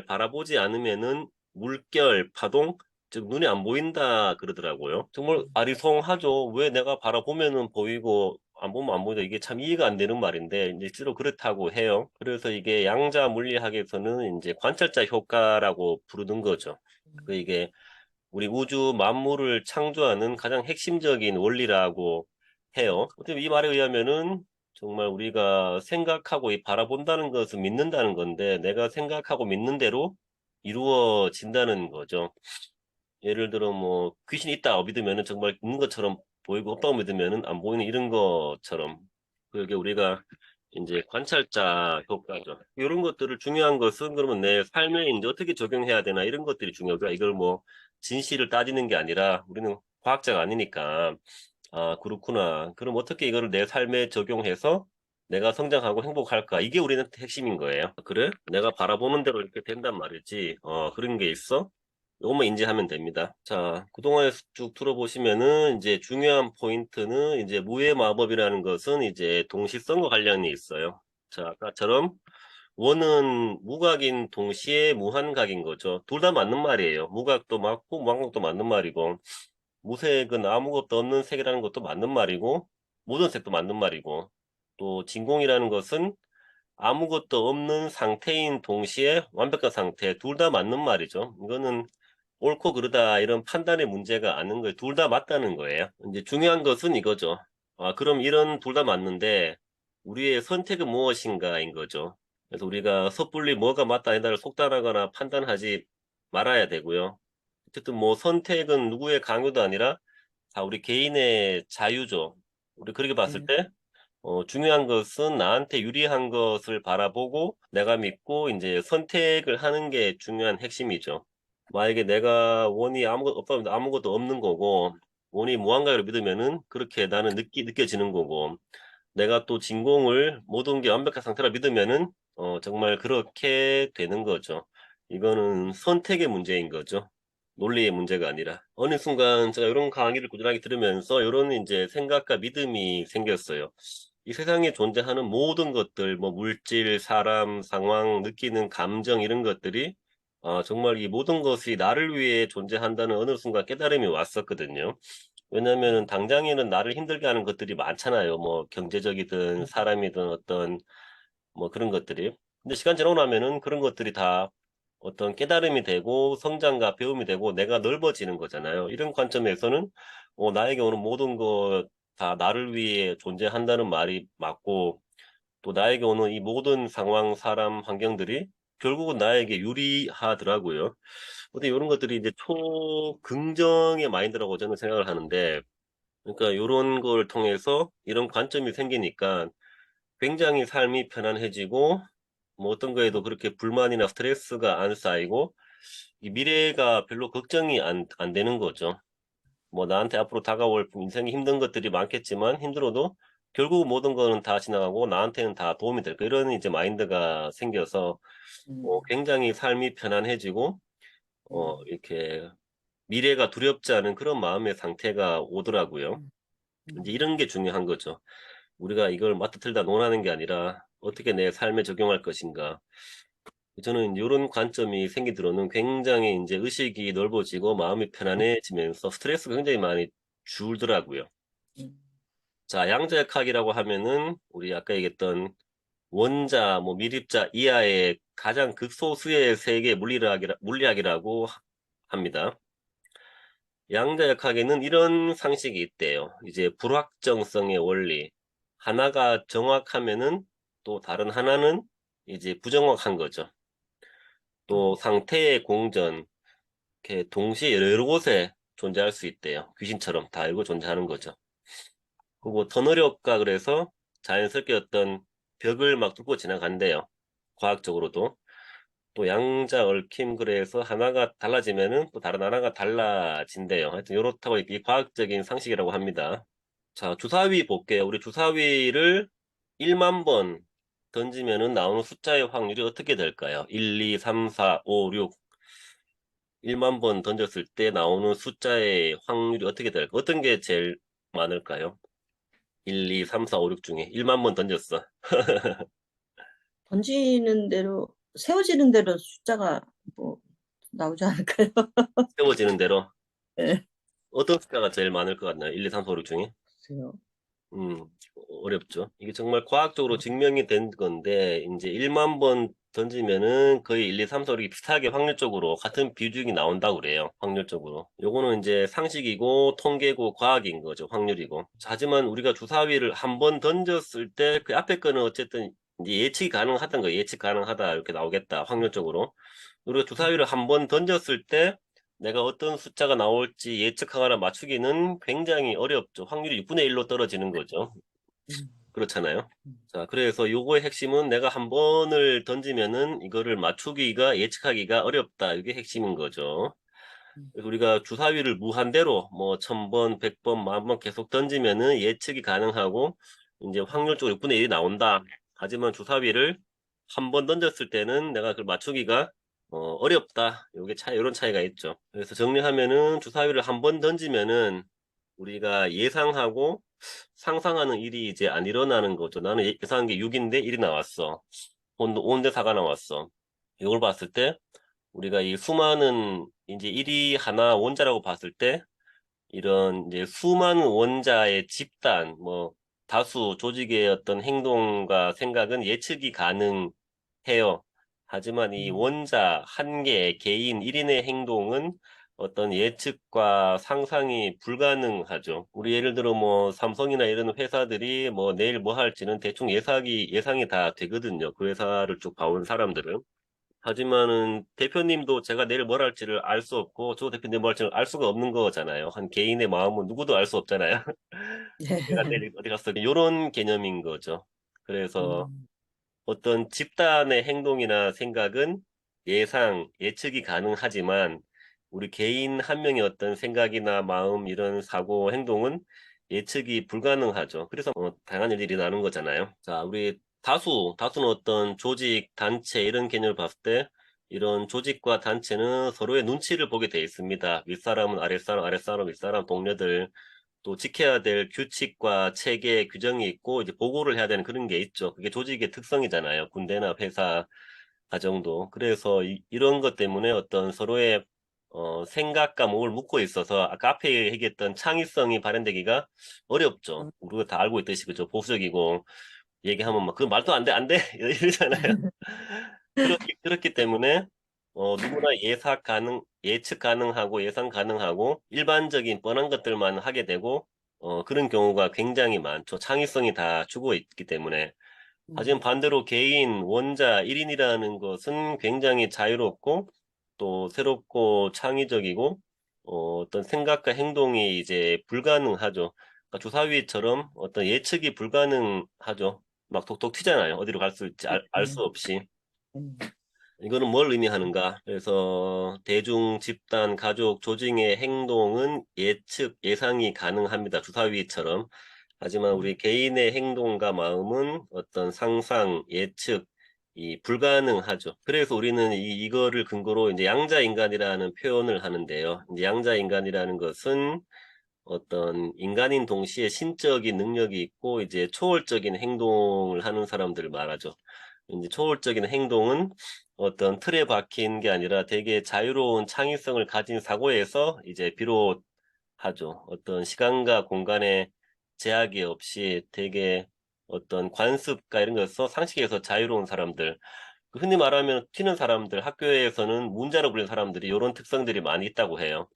바라보지 않으면은 물결, 파동, 즉 눈에 안 보인다 그러더라고요. 정말 아리송하죠. 왜 내가 바라보면은 보이고 안 보면 안 보이다. 이게 참 이해가 안 되는 말인데 이제 실제로 그렇다고 해요. 그래서 이게 양자 물리학에서는 이제 관찰자 효과라고 부르는 거죠. 이게 우리 우주 만물을 창조하는 가장 핵심적인 원리라고 해요. 어떻게 이 말에 의하면은 정말 우리가 생각하고 바라본다는 것을 믿는다는 건데, 내가 생각하고 믿는 대로 이루어진다는 거죠. 예를 들어 뭐 귀신이 있다 믿으면은 정말 있는 것처럼 보이고, 없다고 믿으면은 안 보이는 이런 것처럼, 그게 우리가 이제 관찰자 효과죠. 이런 것들을 중요한 것은 그러면 내 삶에 이제 어떻게 적용해야 되나, 이런 것들이 중요하죠. 이걸 뭐 진실을 따지는 게 아니라 우리는 과학자가 아니니까, 아, 그렇구나. 그럼 어떻게 이거를 내 삶에 적용해서 내가 성장하고 행복할까? 이게 우리는 핵심인 거예요. 그래? 내가 바라보는 대로 이렇게 된단 말이지. 그런 게 있어? 이것만 인지하면 됩니다. 자, 그동안에 쭉 들어보시면은 이제 중요한 포인트는 이제 무의 마법이라는 것은 이제 동시성과 관련이 있어요. 자, 아까처럼 원은 무각인 동시에 무한각인 거죠. 둘 다 맞는 말이에요. 무각도 맞고 무한각도 맞는 말이고, 무색은 아무것도 없는 색이라는 것도 맞는 말이고, 모든 색도 맞는 말이고, 또 진공이라는 것은 아무것도 없는 상태인 동시에 완벽한 상태, 둘 다 맞는 말이죠. 이거는 옳고 그르다 이런 판단의 문제가 아닌 거예요. 둘 다 맞다는 거예요. 이제 중요한 것은 이거죠. 아, 그럼 이런 둘 다 맞는데 우리의 선택은 무엇인가인 거죠. 그래서 우리가 섣불리 뭐가 맞다 아니다를 속단하거나 판단하지 말아야 되고요. 어쨌든 뭐 선택은 누구의 강요도 아니라 다 우리 개인의 자유죠. 우리 그렇게 봤을 네. 때 중요한 것은 나한테 유리한 것을 바라보고 내가 믿고 이제 선택을 하는 게 중요한 핵심이죠. 만약에 내가 원이 아무것도 없다면 아무것도 없는 거고, 원이 무한가를 믿으면은 그렇게 나는 느껴지는 거고, 내가 또 진공을 모든 게 완벽한 상태라 믿으면은, 정말 그렇게 되는 거죠. 이거는 선택의 문제인 거죠. 논리의 문제가 아니라. 어느 순간 제가 이런 강의를 꾸준하게 들으면서 이런 이제 생각과 믿음이 생겼어요. 이 세상에 존재하는 모든 것들, 뭐 물질, 사람, 상황, 느끼는 감정 이런 것들이 정말 이 모든 것이 나를 위해 존재한다는 어느 순간 깨달음이 왔었거든요. 왜냐면은 당장에는 나를 힘들게 하는 것들이 많잖아요. 뭐 경제적이든 사람이든 어떤 뭐 그런 것들이. 근데 시간 지나고 나면은 그런 것들이 다 어떤 깨달음이 되고 성장과 배움이 되고 내가 넓어지는 거잖아요. 이런 관점에서는 나에게 오는 모든 것 다 나를 위해 존재한다는 말이 맞고 또 나에게 오는 이 모든 상황, 사람, 환경들이 결국은 나에게 유리하더라고요. 근데 이런 것들이 이제 초긍정의 마인드라고 저는 생각을 하는데, 그러니까 이런 걸 통해서 이런 관점이 생기니까 굉장히 삶이 편안해지고, 뭐 어떤 거에도 그렇게 불만이나 스트레스가 안 쌓이고, 이 미래가 별로 걱정이 안 되는 거죠. 뭐 나한테 앞으로 다가올 인생에 힘든 것들이 많겠지만 힘들어도 결국 모든 거는 다 지나가고 나한테는 다 도움이 될 거 이런 이제 마인드가 생겨서 음, 굉장히 삶이 편안해지고 음, 이렇게 미래가 두렵지 않은 그런 마음의 상태가 오더라고요. 음, 이제 음, 이런 게 중요한 거죠. 우리가 이걸 맞닥뜨리다 논하는 게 아니라 어떻게 내 삶에 적용할 것인가. 저는 이런 관점이 생기더라는 굉장히 이제 의식이 넓어지고 마음이 편안해지면서 스트레스가 굉장히 많이 줄더라고요. 음, 자, 양자역학이라고 하면은 우리 아까 얘기했던 원자, 뭐 밀입자 이하의 가장 극소수의 세계 물리학이라고 합니다. 양자역학에는 이런 상식이 있대요. 이제 불확정성의 원리. 하나가 정확하면은 또 다른 하나는 이제 부정확한 거죠. 또 상태의 공전, 이렇게 동시에 여러 곳에 존재할 수 있대요. 귀신처럼 다 알고 존재하는 거죠. 그리고 터널력과 그래서 자연스럽게 어떤 벽을 막 뚫고 지나간대요. 과학적으로도. 또 양자 얽힘 그래서 하나가 달라지면은 또 다른 하나가 달라진대요. 하여튼 요렇다고 이 과학적인 상식이라고 합니다. 자, 주사위 볼게요. 우리 주사위를 1만 번 던지면은 나오는 숫자의 확률이 어떻게 될까요? 1, 2, 3, 4, 5, 6. 1만 번 던졌을 때 나오는 숫자의 확률이 어떻게 될까요? 어떤 게 제일 많을까요? 1, 2, 3, 4, 5, 6 중에 1만 번 던졌어. 던지는 대로, 세워지는 대로 숫자가 뭐 나오지 않을까요? 세워지는 대로. 네. 어떤 숫자가 제일 많을 것 같나요? 1, 2, 3, 4, 5, 6 중에? 글쎄요. 음, 어렵죠. 이게 정말 과학적으로 증명이 된 건데, 이제 1만 번 던지면은 거의 1, 2, 3, 4, 5이 비슷하게 확률적으로 같은 비중이 나온다고 그래요. 확률적으로. 요거는 이제 상식이고, 통계고, 과학인 거죠. 확률이고. 자, 하지만 우리가 주사위를 한 번 던졌을 때, 그 앞에 거는 어쨌든 이제 예측이 가능하던 거, 예측 가능하다, 이렇게 나오겠다. 확률적으로. 우리가 주사위를 한 번 던졌을 때, 내가 어떤 숫자가 나올지 예측하거나 맞추기는 굉장히 어렵죠. 확률이 6분의 1로 떨어지는 거죠. 음, 그렇잖아요. 음, 자, 그래서 요거의 핵심은 내가 한 번을 던지면은 이거를 맞추기가, 예측하기가 어렵다. 이게 핵심인 거죠. 음, 그래서 우리가 주사위를 무한대로 뭐 1000번, 100번, 10,000번 계속 던지면은 예측이 가능하고 이제 확률적으로 6분의 1이 나온다. 하지만 주사위를 한 번 던졌을 때는 내가 그걸 맞추기가 어렵다. 요게 이런 차이가 있죠. 그래서 정리하면은 주사위를 한 번 던지면은 우리가 예상하고 상상하는 일이 이제 안 일어나는 거죠. 나는 예상한 게 6인데 1이 나왔어. 5인데 4가 나왔어. 이걸 봤을 때 우리가 이 수많은 이제 1이 하나 원자라고 봤을 때 이런 이제 수많은 원자의 집단, 뭐 다수 조직의 어떤 행동과 생각은 예측이 가능해요. 하지만 이 음, 원자 한 개, 개인 1인의 행동은 어떤 예측과 상상이 불가능하죠. 우리 예를 들어 뭐 삼성이나 이런 회사들이 뭐 내일 뭐 할지는 대충 예상이 다 되거든요. 그 회사를 쭉 봐온 사람들은. 하지만은 대표님도 제가 내일 뭘 할지를 알 수 없고 조 대표님 뭘 할지를 알 수가 없는 거잖아요. 한 개인의 마음은 누구도 알 수 없잖아요. 내가 네. 내일 어디 갔어? 이런 개념인 거죠. 그래서 음, 어떤 집단의 행동이나 생각은 예측이 가능하지만 우리 개인 한 명의 어떤 생각이나 마음, 이런 사고, 행동은 예측이 불가능하죠. 그래서 다양한 일들이 나는 거잖아요. 자, 우리 다수는 어떤 조직, 단체 이런 개념을 봤을 때 이런 조직과 단체는 서로의 눈치를 보게 돼 있습니다. 윗사람은 아랫사람, 아랫사람, 윗사람, 동료들 또 지켜야 될 규칙과 체계, 규정이 있고 이제 보고를 해야 되는 그런 게 있죠. 그게 조직의 특성이잖아요. 군대나 회사, 가정도. 그래서 이런 것 때문에 어떤 서로의 생각과 몸을 묶고 있어서 아까 앞에 얘기했던 창의성이 발현되기가 어렵죠. 음, 우리가 다 알고 있듯이 그죠. 보수적이고 얘기하면 막 그 말도 안 돼, 안 돼 이러잖아요. 그렇기 때문에 누구나 예측 가능하고 예상 가능하고 일반적인 뻔한 것들만 하게 되고 그런 경우가 굉장히 많죠. 창의성이 다 죽어 있기 때문에. 하지만 음, 반대로 개인, 원자, 1인이라는 것은 굉장히 자유롭고 또 새롭고 창의적이고 어떤 생각과 행동이 이제 불가능하죠. 그러니까 주사위처럼 어떤 예측이 불가능하죠. 막 톡톡 튀잖아요. 어디로 갈 수 있지 알 수 음, 없이. 음, 이거는 뭘 의미하는가? 그래서 대중, 집단, 가족, 조직의 행동은 예상이 가능합니다. 주사위처럼. 하지만 음, 우리 개인의 행동과 마음은 어떤 상상, 예측, 불가능하죠. 그래서 우리는 이거를 근거로 이제 양자인간이라는 표현을 하는데요. 이제 양자인간이라는 것은 어떤 인간인 동시에 신적인 능력이 있고 이제 초월적인 행동을 하는 사람들을 말하죠. 이제 초월적인 행동은 어떤 틀에 박힌 게 아니라 되게 자유로운 창의성을 가진 사고에서 이제 비롯하죠. 어떤 시간과 공간의 제약이 없이 되게 어떤 관습과 이런 것에서 상식에서 자유로운 사람들. 그 흔히 말하면 튀는 사람들, 학교에서는 문자로 불리는 사람들이 이런 특성들이 많이 있다고 해요.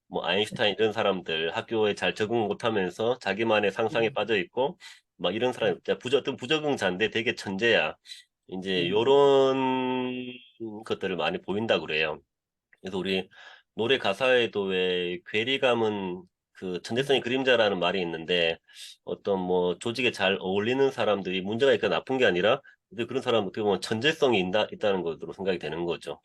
뭐 아인슈타인 이런 사람들 학교에 잘 적응 못하면서 자기만의 상상에 음, 빠져 있고 막 이런 사람 진짜 어떤 부적응자인데 되게 천재야. 이제 음, 요런 것들을 많이 보인다 그래요. 그래서 우리 노래 가사에도 왜 괴리감은 그 천재성의 음, 그림자라는 말이 있는데 어떤 뭐 조직에 잘 어울리는 사람들이 문제가 있거나 나쁜 게 아니라 근데 그런 사람은 어떻게 보면 천재성이 있다는 것으로 생각이 되는 거죠.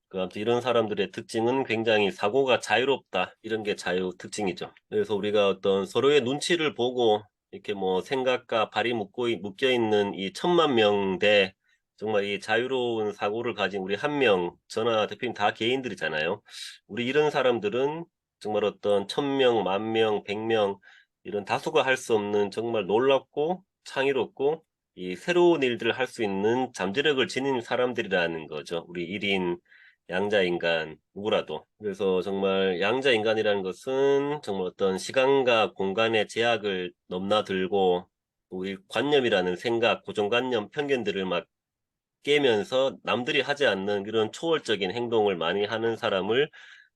그 아무튼 이런 사람들의 특징은 굉장히 사고가 자유롭다. 이런 게 자유 특징이죠. 그래서 우리가 어떤 서로의 눈치를 보고 이렇게 뭐 생각과 발이 묶여 있는 이 1,000만 명 대 정말 이 자유로운 사고를 가진 우리 한 명, 저나 대표님 다 개인들이잖아요. 우리 이런 사람들은 정말 어떤 1,000명, 10,000명, 100명 이런 다수가 할 수 없는 정말 놀랍고 창의롭고 이 새로운 일들을 할 수 있는 잠재력을 지닌 사람들이라는 거죠. 우리 1인 양자인간 누구라도. 그래서 정말 양자인간이라는 것은 정말 어떤 시간과 공간의 제약을 넘나들고 우리 관념이라는 생각, 고정관념, 편견들을 막 깨면서 남들이 하지 않는 그런 초월적인 행동을 많이 하는 사람을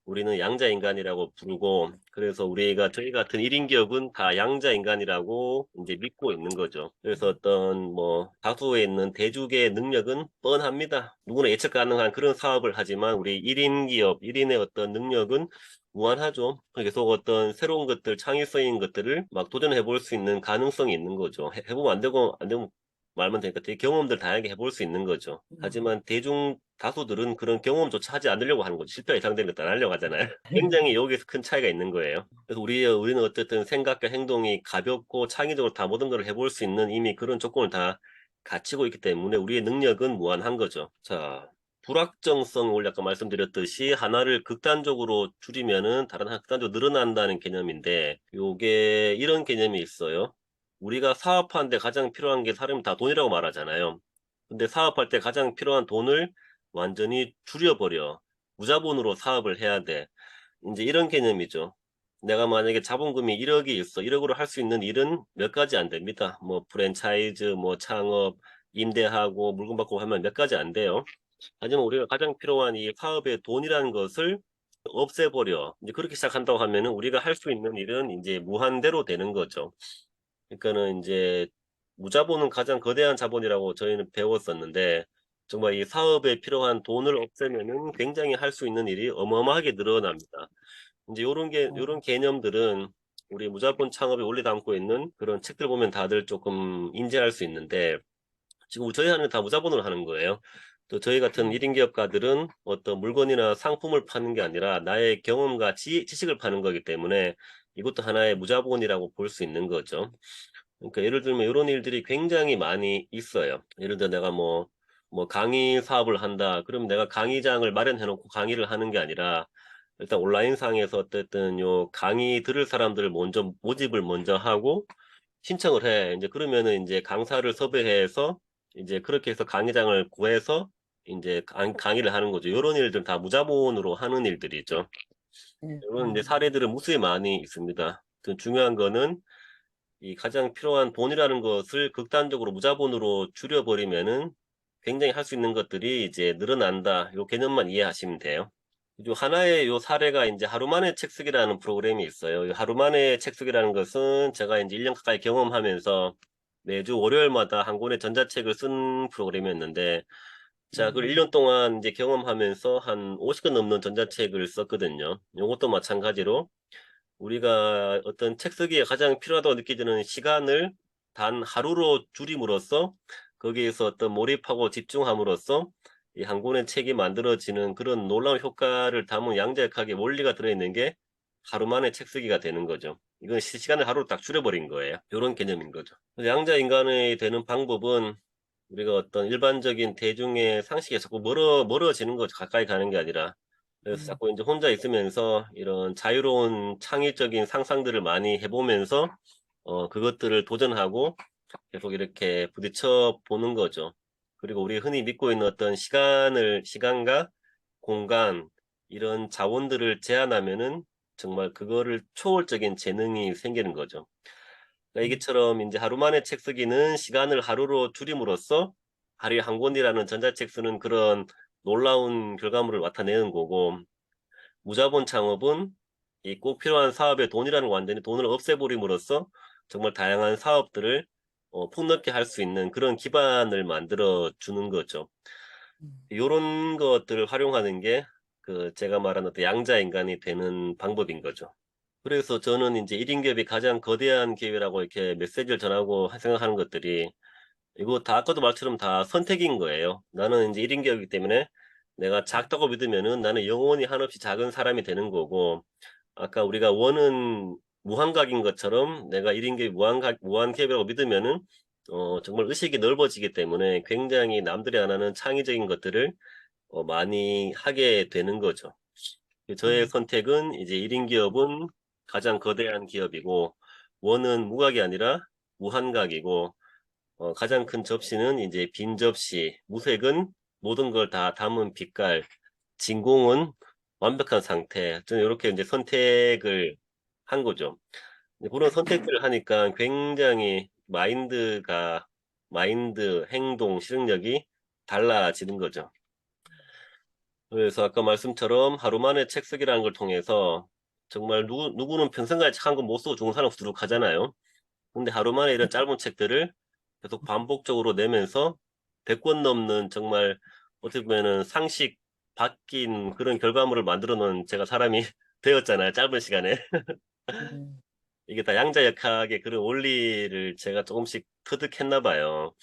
우리는 양자인간이라고 부르고, 그래서 저희 같은 1인 기업은 다 양자인간이라고 이제 믿고 있는 거죠. 그래서 어떤 뭐 다수에 있는 대주계의 능력은 뻔합니다. 누구나 예측 가능한 그런 사업을 하지만 우리 1인 기업, 1인의 어떤 능력은 무한하죠. 계속 어떤 새로운 것들, 창의성인 것들을 막 도전해 볼 수 있는 가능성이 있는 거죠. 해보면 안 되면 말만 되니까 되게 경험들 다양하게 해볼 수 있는 거죠. 음. 하지만 대중 다수들은 그런 경험조차 하지 않으려고 하는 거죠. 실패 예상되는 것도 안 하려고 하잖아요. 굉장히 여기서 큰 차이가 있는 거예요. 그래서 우리는 어쨌든 생각과 행동이 가볍고 창의적으로 다 모든 걸 해볼 수 있는 이미 그런 조건을 다 갖추고 있기 때문에 우리의 능력은 무한한 거죠. 자, 불확정성을 아까 말씀드렸듯이 하나를 극단적으로 줄이면은 다른 하나 극단적으로 늘어난다는 개념인데 요게 이런 개념이 있어요. 우리가 사업하는데 가장 필요한 게 사람이 다 돈이라고 말하잖아요. 근데 사업할 때 가장 필요한 돈을 완전히 줄여버려. 무자본으로 사업을 해야 돼. 이제 이런 개념이죠. 내가 만약에 자본금이 1억이 있어. 1억으로 할 수 있는 일은 몇 가지 안 됩니다. 뭐 프랜차이즈, 뭐 창업, 임대하고 물건 받고 하면 몇 가지 안 돼요. 하지만 우리가 가장 필요한 이 사업의 돈이라는 것을 없애버려. 이제 그렇게 시작한다고 하면은 우리가 할 수 있는 일은 이제 무한대로 되는 거죠. 그러니까는 이제 무자본은 가장 거대한 자본이라고 저희는 배웠었는데 정말 이 사업에 필요한 돈을 없애면은 굉장히 할 수 있는 일이 어마어마하게 늘어납니다. 이제 요런 개념들은 우리 무자본 창업에 원리 담고 있는 그런 책들 보면 다들 조금 인지할 수 있는데 지금 저희 하는 다 무자본으로 하는 거예요. 또 저희 같은 1인 기업가들은 어떤 물건이나 상품을 파는 게 아니라 나의 경험과 지식을 파는 거기 때문에 이것도 하나의 무자본이라고 볼 수 있는 거죠. 그러니까 예를 들면 이런 일들이 굉장히 많이 있어요. 예를 들어 내가 뭐 강의 사업을 한다. 그럼 내가 강의장을 마련해 놓고 강의를 하는 게 아니라 일단 온라인상에서 어쨌든 요 강의 들을 사람들을 먼저 모집을 먼저 하고 신청을 해. 이제 그러면은 이제 강사를 섭외해서 이제 그렇게 해서 강의장을 구해서 이제 강의를 하는 거죠. 이런 일들 다 무자본으로 하는 일들이죠. 이런 이제 사례들은 무수히 많이 있습니다. 그 중요한 거는 이 가장 필요한 돈이라는 것을 극단적으로 무자본으로 줄여버리면은 굉장히 할 수 있는 것들이 이제 늘어난다. 요 개념만 이해하시면 돼요. 요 하나의 요 사례가 이제 하루 만에 책 쓰기라는 프로그램이 있어요. 이 하루 만에 책 쓰기라는 것은 제가 이제 1년 가까이 경험하면서 매주 월요일마다 한 권의 전자책을 쓴 프로그램이었는데, 자, 그 1년 동안 이제 경험하면서 한 50권 넘는 전자책을 썼거든요. 요것도 마찬가지로 우리가 어떤 책 쓰기에 가장 필요하다고 느껴지는 시간을 단 하루로 줄임으로써 거기에서 어떤 몰입하고 집중함으로써 이 한 권의 책이 만들어지는 그런 놀라운 효과를 담은 양자역학의 원리가 들어있는 게 하루 만에 책 쓰기가 되는 거죠. 이건 시간을 하루로 딱 줄여버린 거예요. 이런 개념인 거죠. 그래서 양자 인간이 되는 방법은 우리가 어떤 일반적인 대중의 상식에 자꾸 멀어지는 거죠. 가까이 가는 게 아니라. 그래서 자꾸 이제 혼자 있으면서 이런 자유로운 창의적인 상상들을 많이 해보면서 그것들을 도전하고 계속 이렇게 부딪혀 보는 거죠. 그리고 우리 흔히 믿고 있는 어떤 시간과 공간, 이런 자원들을 제한하면은 정말 그거를 초월적인 재능이 생기는 거죠. 그러니까 이게처럼 이제 하루 만에 책 쓰기는 시간을 하루로 줄임으로써 하루에 한 권이라는 전자책 쓰는 그런 놀라운 결과물을 나타내는 거고, 무자본 창업은 이 꼭 필요한 사업에 돈이라는 거 완전히 돈을 없애버림으로써 정말 다양한 사업들을 폭넓게 할 수 있는 그런 기반을 만들어 주는 거죠. 이런 것들을 활용하는 게 그 제가 말한 어떤 양자 인간이 되는 방법인 거죠. 그래서 저는 이제 1인 기업이 가장 거대한 기업이라고 이렇게 메시지를 전하고 생각하는 것들이 이거 다 아까도 말처럼 다 선택인 거예요. 나는 이제 1인 기업이기 때문에 내가 작다고 믿으면은 나는 영원히 한없이 작은 사람이 되는 거고, 아까 우리가 원은 무한각인 것처럼 내가 1인 기업이 무한 기업이라고 믿으면은 정말 의식이 넓어지기 때문에 굉장히 남들이 안 하는 창의적인 것들을 많이 하게 되는 거죠. 저의 선택은 이제 1인 기업은 가장 거대한 기업이고, 원은 무각이 아니라 무한각이고, 가장 큰 접시는 이제 빈 접시, 무색은 모든 걸 다 담은 빛깔, 진공은 완벽한 상태. 저는 이렇게 이제 선택을 한 거죠. 그런 선택들을 하니까 굉장히 마인드, 행동, 실행력이 달라지는 거죠. 그래서 아까 말씀처럼 하루 만에 책 쓰기라는 걸 통해서 정말 누구는 평생까지 책 한 권 못 쓰고 죽은 사람 부족하잖아요. 근데 하루 만에 이런 짧은 책들을 계속 반복적으로 내면서 100권 넘는 정말 어떻게 보면은 상식 바뀐 그런 결과물을 만들어 놓은 제가 사람이 되었잖아요. 짧은 시간에. 이게 다 양자역학의 그런 원리를 제가 조금씩 터득했나 봐요.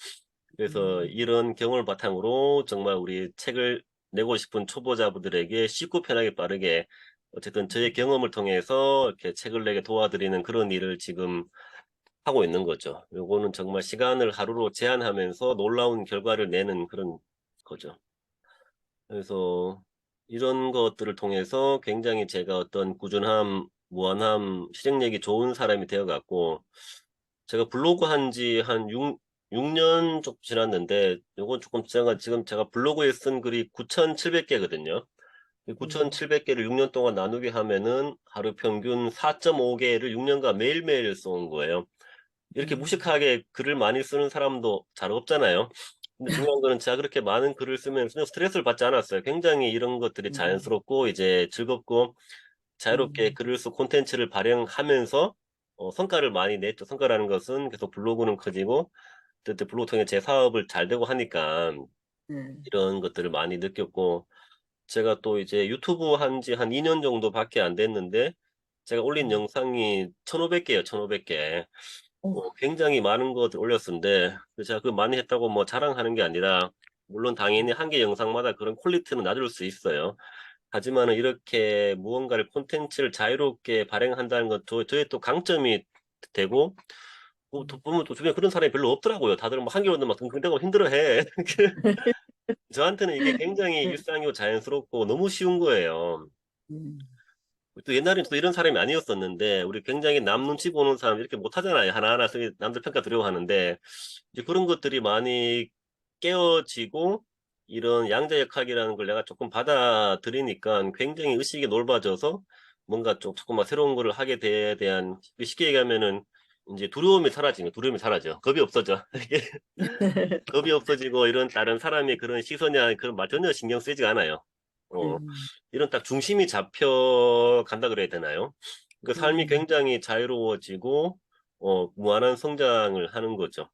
그래서 이런 경험을 바탕으로 정말 우리 책을 내고 싶은 초보자분들에게 쉽고 편하게 빠르게 어쨌든 저의 경험을 통해서 이렇게 책을 내게 도와드리는 그런 일을 지금 하고 있는 거죠. 요거는 정말 시간을 하루로 제한하면서 놀라운 결과를 내는 그런 거죠. 그래서 이런 것들을 통해서 굉장히 제가 어떤 꾸준함, 무한함, 실행력이 좋은 사람이 되어 갖고 제가 블로그 한지 한 6년 좀 지났는데 요건 조금 지금 제가 블로그에 쓴 글이 9,700개거든요. 음, 9,700개를 6년 동안 나누게 하면은 하루 평균 4.5개를 6년간 매일매일 쏜 거예요. 이렇게 음, 무식하게 글을 많이 쓰는 사람도 잘 없잖아요. 근데 중요한 거는 제가 그렇게 많은 글을 쓰면 전혀 스트레스를 받지 않았어요. 굉장히 이런 것들이 음, 자연스럽고 이제 즐겁고 자유롭게 음, 글을 쓰고 콘텐츠를 발행하면서 성과를 많이 냈죠. 성과라는 것은 계속 블로그는 커지고 그때 블로그 통해 제 사업을 잘 되고 하니까 네. 이런 것들을 많이 느꼈고 제가 또 이제 유튜브 한지 한 2년 정도밖에 안 됐는데 제가 올린 음. 영상이 1,500개예요, 1,500개. 어, 굉장히 많은 것을 올렸었는데 제가 그 많이 했다고 뭐 자랑하는 게 아니라 물론 당연히 한 개 영상마다 그런 퀄리티는 낮을 수 있어요. 하지만은 이렇게 무언가를 콘텐츠를 자유롭게 발행한다는 것 저의 또 강점이 되고 또 음. 보면 또 주변에 그런 사람이 별로 없더라고요. 다들 뭐 한겨울도 막 끙끙대고 힘들어해. 저한테는 이게 굉장히 네. 일상이고 자연스럽고 너무 쉬운 거예요. 음, 또 옛날에는 또 이런 사람이 아니었었는데 우리 굉장히 남 눈치 보는 사람 이렇게 못하잖아요. 하나하나 남들 평가 두려워하는데 이제 그런 것들이 많이 깨어지고 이런 양자역학이라는 걸 내가 조금 받아들이니까 굉장히 의식이 넓어져서 뭔가 조금만 새로운 거를 하게 돼 대한 쉽게 얘기하면은 이제 두려움이 사라지는 두려움이 사라져 겁이 없어져 이게 겁이 없어지고 이런 다른 사람의 그런 시선이나 그런 말 전혀 신경 쓰이지가 않아요. 어, 음, 이런 딱 중심이 잡혀간다 그래야 되나요? 그 삶이 음, 굉장히 자유로워지고 무한한 성장을 하는 거죠.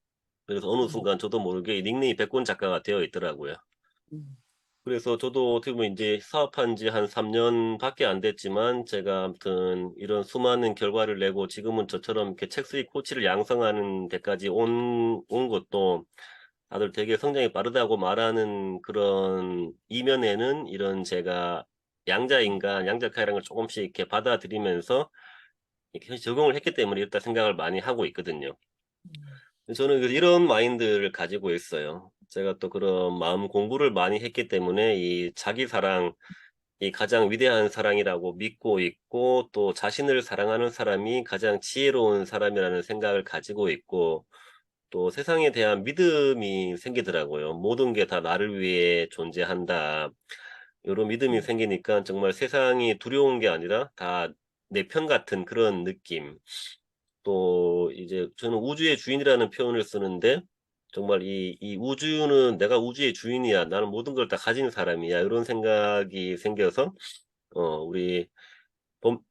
그래서 어느 음, 순간 저도 모르게 닉네임이 백권 작가가 되어 있더라고요. 음, 그래서 저도 어떻게 보면 이제 사업한 지 한 3년밖에 안 됐지만 제가 아무튼 이런 수많은 결과를 내고 지금은 저처럼 이렇게 책 수입 코치를 양성하는 데까지 온 것도 다들 되게 성장이 빠르다고 말하는 그런 이면에는 이런 제가 양자인간, 양자카이라는 걸 조금씩 이렇게 받아들이면서 이렇게 적용을 했기 때문에 이렇다 생각을 많이 하고 있거든요. 음, 저는 이런 마인드를 가지고 있어요. 제가 또 그런 마음 공부를 많이 했기 때문에 이 자기 사랑, 이 가장 위대한 사랑이라고 믿고 있고 또 자신을 사랑하는 사람이 가장 지혜로운 사람이라는 생각을 가지고 있고 또 세상에 대한 믿음이 생기더라고요. 모든 게 다 나를 위해 존재한다. 이런 믿음이 음, 생기니까 정말 세상이 두려운 게 아니라 다 내 편 같은 그런 느낌. 또 이제 저는 우주의 주인이라는 표현을 쓰는데 정말 이 우주는 내가 우주의 주인이야. 나는 모든 걸 다 가진 사람이야. 이런 생각이 생겨서 우리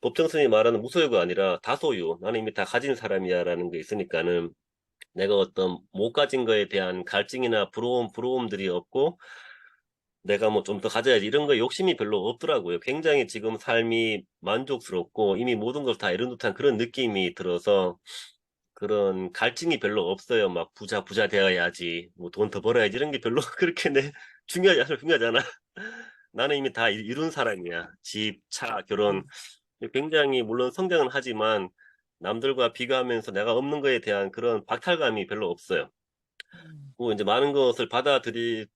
법정스님이 말하는 무소유가 아니라 다소유. 나는 이미 다 가진 사람이야라는 게 있으니까는 내가 어떤 못 가진 거에 대한 갈증이나 부러움들이 없고 내가 뭐 좀 더 가져야지 이런 거 욕심이 별로 없더라고요. 굉장히 지금 삶이 만족스럽고 이미 모든 걸 다 이룬 듯한 그런 느낌이 들어서 그런 갈증이 별로 없어요. 막 부자 되어야지, 뭐 돈 더 벌어야지 이런 게 별로 그렇게 중요하잖아. 나는 이미 다 이룬 사람이야. 집, 차, 결혼. 음, 굉장히 물론 성장은 하지만 남들과 비교하면서 내가 없는 거에 대한 그런 박탈감이 별로 없어요. 음, 뭐 이제 많은 것을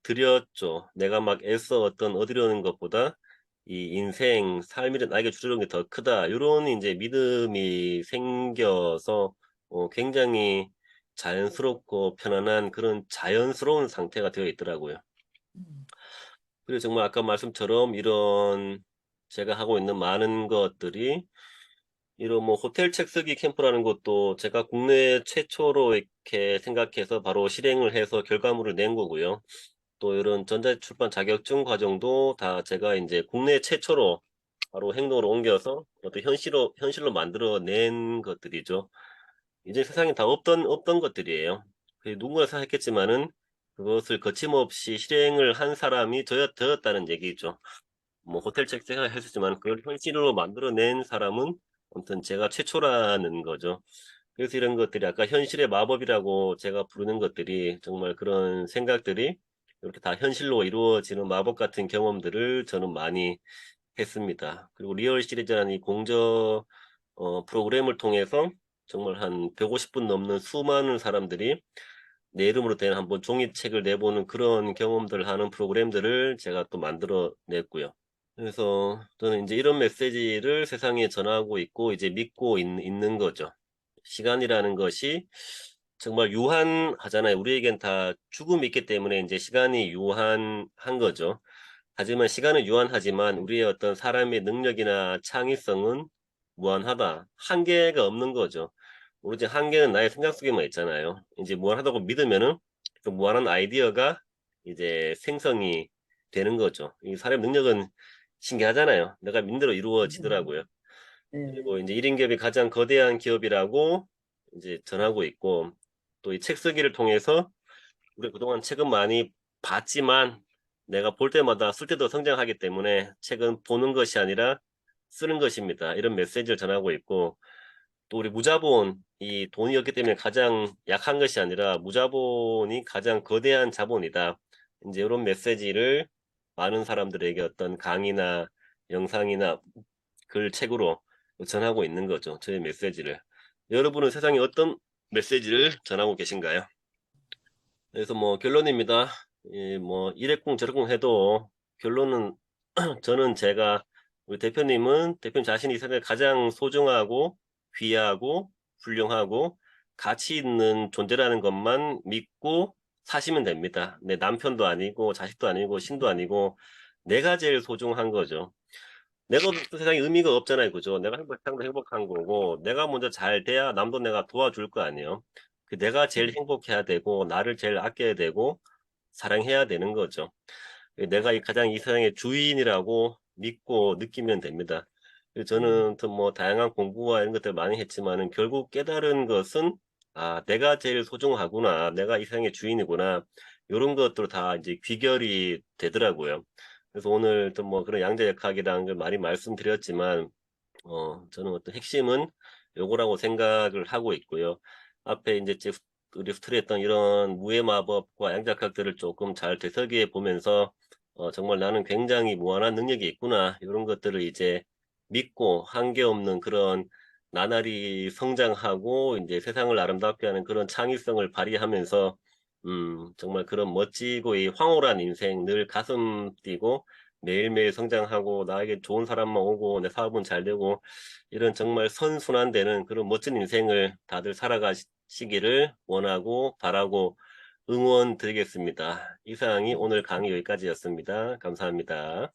드렸죠. 내가 막 애써 얻으려는 것보다 이 인생, 삶이 나에게 주려는 게 더 크다. 이런 이제 믿음이 생겨서 굉장히 자연스럽고 편안한 그런 자연스러운 상태가 되어 있더라고요. 음, 그래서 정말 아까 말씀처럼 이런 제가 하고 있는 많은 것들이 이런 뭐 호텔 책 쓰기 캠프라는 것도 제가 국내 최초로 이렇게 생각해서 바로 실행을 해서 결과물을 낸 거고요. 또 이런 전자출판 자격증 과정도 다 제가 이제 국내 최초로 바로 행동으로 옮겨서 어떤 현실로 만들어낸 것들이죠. 이제 세상에 다 없던 것들이에요. 누군가 생각했겠지만은 그것을 거침없이 실행을 한 사람이 저였다는 얘기죠. 뭐 호텔 책 생각했었지만 그걸 현실로 만들어낸 사람은 아무튼 제가 최초라는 거죠. 그래서 이런 것들이 아까 현실의 마법이라고 제가 부르는 것들이 정말 그런 생각들이 이렇게 다 현실로 이루어지는 마법 같은 경험들을 저는 많이 했습니다. 그리고 리얼 시리즈라는 이 공저 프로그램을 통해서 정말 한 150분 넘는 수많은 사람들이 내 이름으로 된 한번 종이책을 내보는 그런 경험들을 하는 프로그램들을 제가 또 만들어 냈고요. 그래서 저는 이제 이런 메시지를 세상에 전하고 있고 이제 믿고 있는 거죠. 시간이라는 것이 정말 유한하잖아요. 우리에겐 다 죽음이 있기 때문에 이제 시간이 유한한 거죠. 하지만 시간은 유한하지만 우리의 어떤 사람의 능력이나 창의성은 무한하다. 한계가 없는 거죠. 오로지 한계는 나의 생각 속에만 있잖아요. 이제 무한하다고 믿으면은 그 무한한 아이디어가 이제 생성이 되는 거죠. 이 사람의 능력은 신기하잖아요. 내가 믿는 대로 이루어지더라고요. 네. 그리고 이제 1인 기업이 가장 거대한 기업이라고 이제 전하고 있고, 또 이 책 쓰기를 통해서 우리 그동안 책은 많이 봤지만 내가 볼 때마다 쓸 때도 성장하기 때문에 책은 보는 것이 아니라 쓰는 것입니다. 이런 메시지를 전하고 있고, 또 우리 무자본, 이 돈이 없기 때문에 가장 약한 것이 아니라 무자본이 가장 거대한 자본이다. 이제 이런 메시지를 많은 사람들에게 어떤 강의나 영상이나 글 책으로 전하고 있는 거죠. 저의 메시지를. 여러분은 세상에 어떤 메시지를 전하고 계신가요? 그래서 뭐 결론입니다. 뭐 이랬쿵 저랬쿵 해도 결론은 저는 제가 우리 대표님 자신이 이 세상에 가장 소중하고 귀하고 훌륭하고 가치 있는 존재라는 것만 믿고 사시면 됩니다. 내 남편도 아니고 자식도 아니고 신도 아니고 내가 제일 소중한 거죠. 내가 없으면 세상에 의미가 없잖아요. 그죠? 내가 행복한 행복한 거고, 내가 먼저 잘 돼야 남도 내가 도와줄 거 아니에요. 그 내가 제일 행복해야 되고, 나를 제일 아껴야 되고, 사랑해야 되는 거죠. 내가 가장 이 세상의 주인이라고 믿고 느끼면 됩니다. 저는 또 뭐 다양한 공부와 이런 것들 많이 했지만은 결국 깨달은 것은 아, 내가 제일 소중하구나. 내가 이 세상의 주인이구나. 이런 것들로 다 이제 귀결이 되더라고요. 그래서 오늘 또 뭐 그런 양자역학이라는 걸 많이 말씀드렸지만, 저는 어떤 핵심은 요거라고 생각을 하고 있고요. 앞에 이제 우리 스토리했던 이런 무의 마법과 양자역학들을 조금 잘 되새겨 보면서, 정말 나는 굉장히 무한한 능력이 있구나. 이런 것들을 이제 믿고 한계 없는 그런 나날이 성장하고 이제 세상을 아름답게 하는 그런 창의성을 발휘하면서 정말 그런 멋지고 이 황홀한 인생 늘 가슴 뛰고 매일매일 성장하고 나에게 좋은 사람만 오고 내 사업은 잘 되고 이런 정말 선순환되는 그런 멋진 인생을 다들 살아가시기를 원하고 바라고 응원 드리겠습니다. 이상이 오늘 강의 여기까지였습니다. 감사합니다.